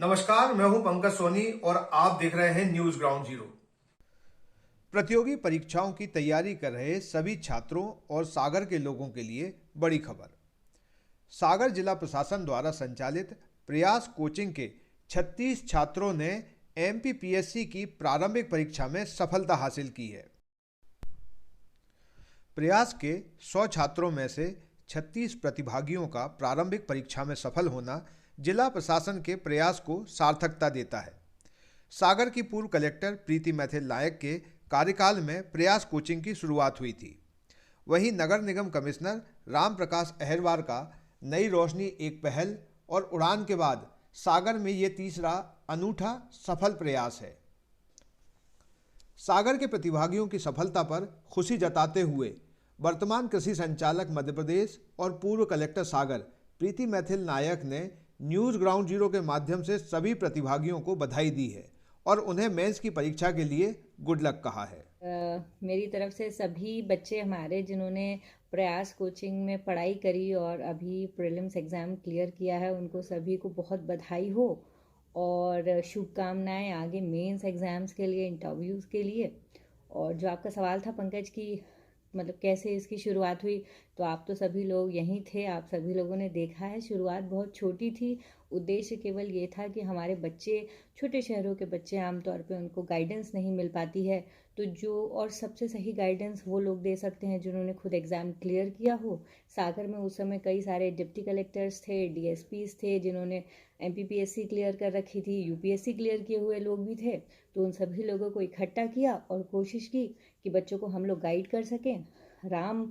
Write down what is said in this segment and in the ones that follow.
नमस्कार, मैं हूं पंकज सोनी और आप देख रहे हैं न्यूज ग्राउंड जीरो। प्रतियोगी परीक्षाओं की तैयारी कर रहे सभी छात्रों और सागर के लोगों के लिए बड़ी खबर। सागर जिला प्रशासन द्वारा संचालित प्रयास कोचिंग के 36 छात्रों ने एमपीपीएससी की प्रारंभिक परीक्षा में सफलता हासिल की है। प्रयास के 100 छात्रों में से 36 प्रतिभागियों का प्रारंभिक परीक्षा में सफल होना जिला प्रशासन के प्रयास को सार्थकता देता है। सागर की पूर्व कलेक्टर प्रीति मैथिल नायक के कार्यकाल में प्रयास कोचिंग की शुरुआत हुई थी। वहीं नगर निगम कमिश्नर राम प्रकाश अहिरवार का नई रोशनी एक पहल और उड़ान के बाद सागर में ये तीसरा अनूठा सफल प्रयास है। सागर के प्रतिभागियों की सफलता पर खुशी जताते हुए वर्तमान कृषि संचालक मध्य प्रदेश और पूर्व कलेक्टर सागर प्रीति मैथिल नायक ने न्यूज ग्राउंड जीरो के माध्यम से सभी प्रतिभागियों को बधाई दी है और उन्हें मेंस की परीक्षा के लिए गुड लक कहा है। मेरी तरफ से सभी बच्चे हमारे जिन्होंने प्रयास कोचिंग में पढ़ाई करी और अभी प्रीलिम्स एग्ज़ाम क्लियर किया है, उनको सभी को बहुत बधाई हो और शुभकामनाएं आगे मेंस एग्ज़ाम्स के लिए, इंटरव्यूज़ के लिए। और जो आपका सवाल था पंकज की मतलब कैसे इसकी शुरुआत हुई, तो आप तो सभी लोग यहीं थे, आप सभी लोगों ने देखा है। शुरुआत बहुत छोटी थी। उद्देश्य केवल ये था कि हमारे बच्चे, छोटे शहरों के बच्चे आमतौर पे उनको गाइडेंस नहीं मिल पाती है, तो जो और सबसे सही गाइडेंस वो लोग दे सकते हैं जिन्होंने खुद एग्ज़ाम क्लियर किया हो। सागर में उस समय कई सारे डिप्टी कलेक्टर्स थे, डीएसपीज थे जिन्होंने एमपीपीएससी क्लियर कर रखी थी, यूपीएससी क्लियर किए हुए लोग भी थे। तो उन सभी लोगों को इकट्ठा किया और कोशिश की कि बच्चों को हम लोग गाइड कर सकें। राम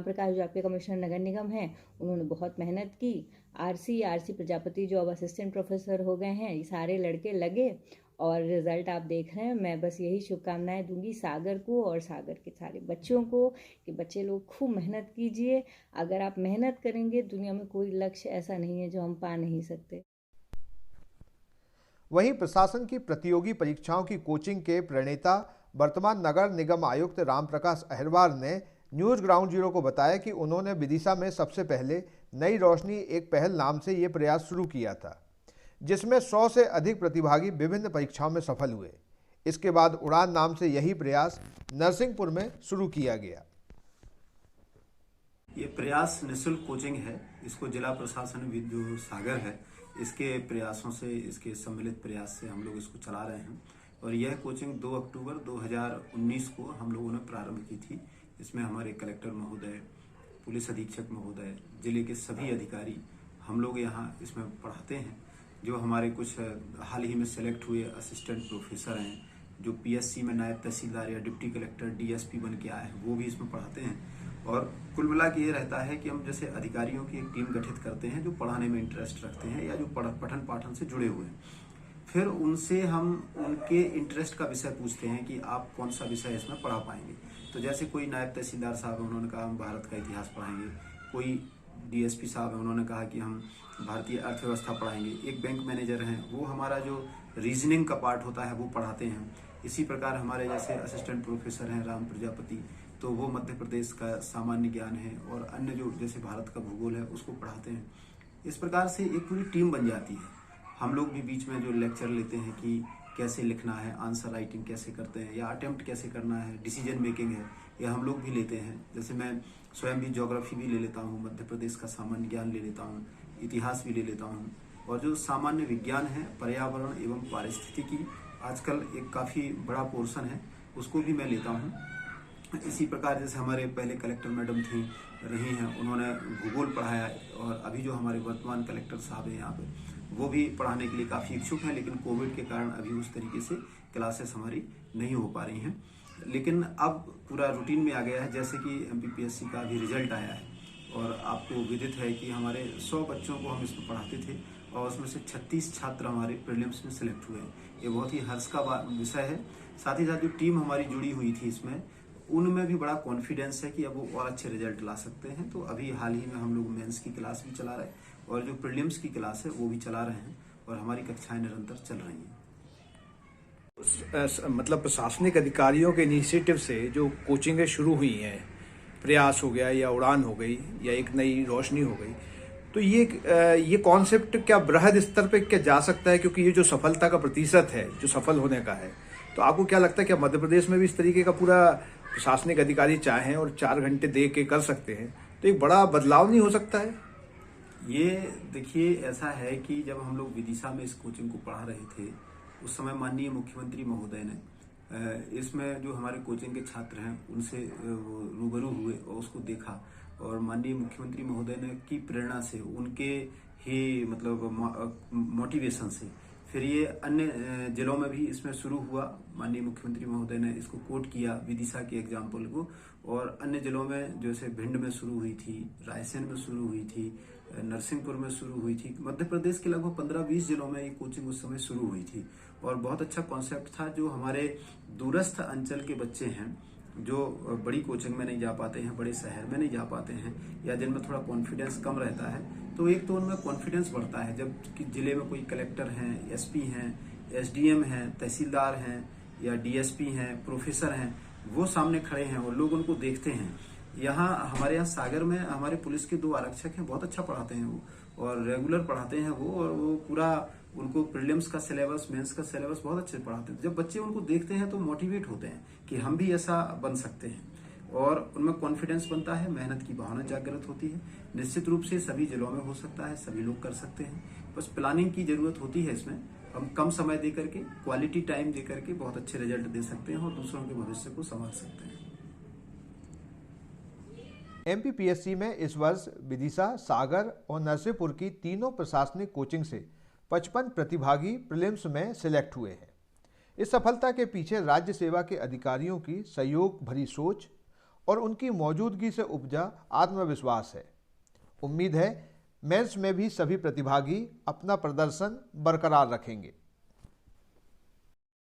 प्रकाश जो आपके कमिश्नर नगर निगम हैं, उन्होंने बहुत मेहनत की। आरसी प्रजापति जो अब असिस्टेंट प्रोफेसर हो गए हैं, ये सारे लड़के लगे और रिज़ल्ट आप देख रहे हैं। मैं बस यही शुभकामनाएं दूंगी सागर को और सागर के सारे बच्चों को कि बच्चे लोग खूब मेहनत कीजिए। अगर आप मेहनत करेंगे, दुनिया में कोई लक्ष्य ऐसा नहीं है जो हम पा नहीं सकते। वहीं प्रशासन की प्रतियोगी परीक्षाओं की कोचिंग के प्रणेता वर्तमान नगर निगम आयुक्त राम प्रकाश अहिरवार ने न्यूज ग्राउंड जीरो को बताया कि उन्होंने विदिशा में सबसे पहले नई रोशनी एक पहल नाम से ये प्रयास शुरू किया था, जिसमें 100 से अधिक प्रतिभागी विभिन्न परीक्षाओं में सफल हुए। इसके बाद उड़ान नाम से यही प्रयास नरसिंहपुर में शुरू किया गया। ये प्रयास निःशुल्क कोचिंग है। इसको जिला प्रशासन जो सागर है, इसके प्रयासों से, इसके सम्मिलित प्रयास से हम लोग इसको चला रहे हैं। और यह कोचिंग 2 अक्टूबर 2019 को हम लोगों ने प्रारंभ की थी। इसमें हमारे कलेक्टर महोदय, पुलिस अधीक्षक महोदय, जिले के सभी अधिकारी हम लोग यहाँ इसमें पढ़ाते हैं। जो हमारे कुछ हाल ही में सेलेक्ट हुए असिस्टेंट प्रोफेसर हैं, जो पीएससी में नायब तहसीलदार या डिप्टी कलेक्टर डीएसपी बन के आए हैं, वो भी इसमें पढ़ाते हैं। और कुल मिला के ये रहता है कि हम जैसे अधिकारियों की एक टीम गठित करते हैं जो पढ़ाने में इंटरेस्ट रखते हैं या जो पठन पाठन से जुड़े हुए हैं। फिर उनसे हम उनके इंटरेस्ट का विषय पूछते हैं कि आप कौन सा विषय इसमें पढ़ा पाएंगे। तो जैसे कोई नायब तहसीलदार साहब है, उन्होंने कहा हम भारत का इतिहास पढ़ाएंगे। कोई डीएसपी साहब है, उन्होंने कहा कि हम भारतीय अर्थव्यवस्था पढ़ाएंगे। एक बैंक मैनेजर हैं, वो हमारा जो रीजनिंग का पार्ट होता है वो पढ़ाते हैं। इसी प्रकार हमारे जैसे असिस्टेंट प्रोफेसर हैं राम प्रजापति, तो वो मध्य प्रदेश का सामान्य ज्ञान है और अन्य जो जैसे भारत का भूगोल है उसको पढ़ाते हैं। इस प्रकार से एक पूरी टीम बन जाती है। हम लोग भी बीच में जो लेक्चर लेते हैं कि कैसे लिखना है, आंसर राइटिंग कैसे करते हैं या अटेम्प्ट कैसे करना है, डिसीजन मेकिंग है, ये हम लोग भी लेते हैं। जैसे मैं स्वयं भी ज्योग्राफी भी ले लेता हूँ, मध्य प्रदेश का सामान्य ज्ञान ले लेता हूँ, इतिहास भी ले लेता हूँ। और जो सामान्य विज्ञान है, पर्यावरण एवं पारिस्थितिकी, आजकल एक काफ़ी बड़ा पोर्शन है, उसको भी मैं लेता हूँ। इसी प्रकार जैसे हमारे पहले कलेक्टर मैडम थी रही हैं, उन्होंने भूगोल पढ़ाया। और अभी जो हमारे वर्तमान कलेक्टर साहब हैं यहाँ पे, वो भी पढ़ाने के लिए काफ़ी इच्छुक हैं, लेकिन कोविड के कारण अभी उस तरीके से क्लासेस हमारी नहीं हो पा रही हैं। लेकिन अब पूरा रूटीन में आ गया है। जैसे कि एमपीपीएससी का अभी रिजल्ट आया है और आपको विदित है कि हमारे 100 बच्चों को हम इसमें पढ़ाते थे और उसमें से 36 छात्र हमारे प्रीलिम्स में सिलेक्ट हुए हैं। ये बहुत ही हर्ष का विषय है। साथ ही साथ जो टीम हमारी जुड़ी हुई थी इसमें, उनमें भी बड़ा कॉन्फिडेंस है कि अब वो और अच्छे रिजल्ट ला सकते हैं। तो अभी हाल ही में हम लोग मेंस की क्लास भी चला रहे हैं और जो प्रीलिम्स की क्लास है वो भी चला रहे हैं और हमारी कक्षाएं निरंतर चल रही हैं। मतलब प्रशासनिक अधिकारियों के इनिशिएटिव से जो कोचिंगें शुरू हुई हैं, प्रयास हो गया या उड़ान हो गई या एक नई रोशनी हो गई, तो ये कॉन्सेप्ट क्या बृहद स्तर पे क्या जा सकता है, क्योंकि ये जो सफलता का प्रतिशत है जो सफल होने का है, तो आपको क्या लगता है क्या मध्य प्रदेश में भी इस तरीके का पूरा प्रशासनिक अधिकारी चाहें और 4 घंटे दे के कर सकते हैं तो एक बड़ा बदलाव नहीं हो सकता है? ये देखिए, ऐसा है कि जब हम लोग विदिशा में इस कोचिंग को पढ़ा रहे थे उस समय माननीय मुख्यमंत्री महोदय ने इसमें जो हमारे कोचिंग के छात्र हैं उनसे रूबरू हुए और उसको देखा, और माननीय मुख्यमंत्री महोदय ने की प्रेरणा से, उनके ही मतलब मोटिवेशन से फिर ये अन्य जिलों में भी इसमें शुरू हुआ। माननीय मुख्यमंत्री महोदय ने इसको कोट किया विदिशा के एग्जाम्पल को, और अन्य जिलों में जैसे भिंड में शुरू हुई थी, रायसेन में शुरू हुई थी, नरसिंहपुर में शुरू हुई थी। मध्य प्रदेश के लगभग 15-20 जिलों में ये कोचिंग उस समय शुरू हुई थी, और बहुत अच्छा कॉन्सेप्ट था। जो हमारे दूरस्थ अंचल के बच्चे हैं जो बड़ी कोचिंग में नहीं जा पाते हैं, बड़े शहर में नहीं जा पाते हैं, या जिनमें थोड़ा कॉन्फिडेंस कम रहता है, तो एक तो उनमें कॉन्फिडेंस बढ़ता है जब कि जिले में कोई कलेक्टर हैं, एसपी हैं, एसडीएम हैं, तहसीलदार हैं या डीएसपी हैं, प्रोफेसर हैं, वो सामने खड़े हैं और लोग उनको देखते हैं। यहाँ हमारे यहाँ सागर में हमारे पुलिस के 2 आरक्षक हैं, बहुत अच्छा पढ़ाते हैं वो, और रेगुलर पढ़ाते हैं वो, और वो पूरा उनको प्रीलिम्स का सिलेबस, मेंस का सिलेबस बहुत अच्छे पढ़ाते हैं। जब बच्चे उनको देखते हैं तो मोटिवेट होते हैं कि हम भी ऐसा बन सकते हैं, और उनमें कॉन्फिडेंस बनता है, मेहनत की भावना जागृत होती है। निश्चित रूप से सभी जिलों में हो सकता है, सभी लोग कर सकते हैं, बस प्लानिंग की जरूरत होती है। इसमें हम कम समय दे करके, क्वालिटी टाइम दे करके बहुत अच्छे रिजल्ट दे सकते हैं और दूसरों के भविष्य को संभाल सकते हैं। एमपीपीएससी में इस वर्ष विदिशा, सागर और नरसिंहपुर की तीनों प्रशासनिक कोचिंग से 55 प्रतिभागी प्रीलिम्स में सिलेक्ट हुए हैं। इस सफलता के पीछे राज्य सेवा के अधिकारियों की सहयोग भरी सोच और उनकी मौजूदगी से उपजा आत्मविश्वास है। उम्मीद है मेंस में भी सभी प्रतिभागी अपना प्रदर्शन बरकरार रखेंगे।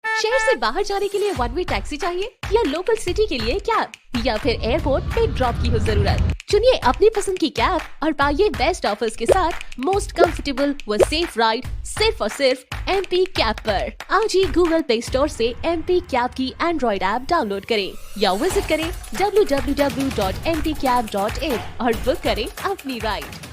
शहर से बाहर जाने के लिए वन वे टैक्सी चाहिए, या लोकल सिटी के लिए कैब, या फिर एयरपोर्ट पे ड्रॉप की हो जरूरत? चुनिए अपनी पसंद की कैब और पाइए बेस्ट ऑफर्स के साथ मोस्ट कंफर्टेबल व सेफ राइड सिर्फ और सिर्फ MP कैब पर। आज ही गूगल प्ले स्टोर से MP कैब की एंड्रॉइड ऐप डाउनलोड करें या विजिट करें www.mpcab.in और बुक करें अपनी राइड।